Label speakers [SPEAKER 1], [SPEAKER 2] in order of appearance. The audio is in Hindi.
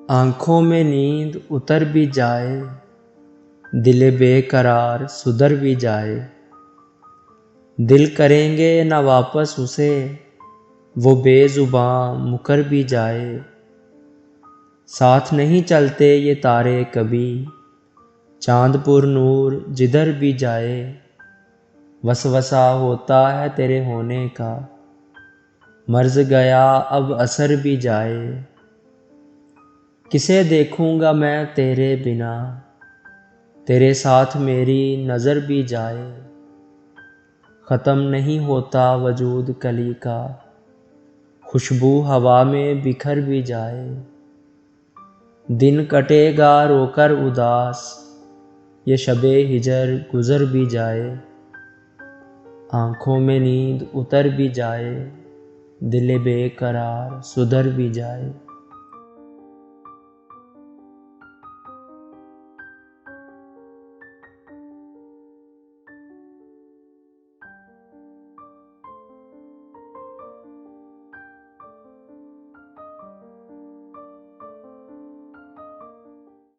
[SPEAKER 1] आँखों में नींद उतर भी जाए, दिल बेकरार सुधर भी जाए, दिल करेंगे न वापस उसे, वो बेजुबां मुकर भी जाए। साथ नहीं चलते ये तारे कभी, चांदपुर नूर जिधर भी जाए। वसवसा होता है तेरे होने का, मर्ज गया अब असर भी जाए। किसे देखूंगा मैं तेरे बिना, तेरे साथ मेरी नज़र भी जाए। ख़त्म नहीं होता वजूद कली का, खुशबू हवा में बिखर भी जाए। दिन कटेगा रोकर उदास, ये शबे हिजर गुज़र भी जाए। आँखों में नींद उतर भी जाए, दिल बेकरार सुधर भी जाए।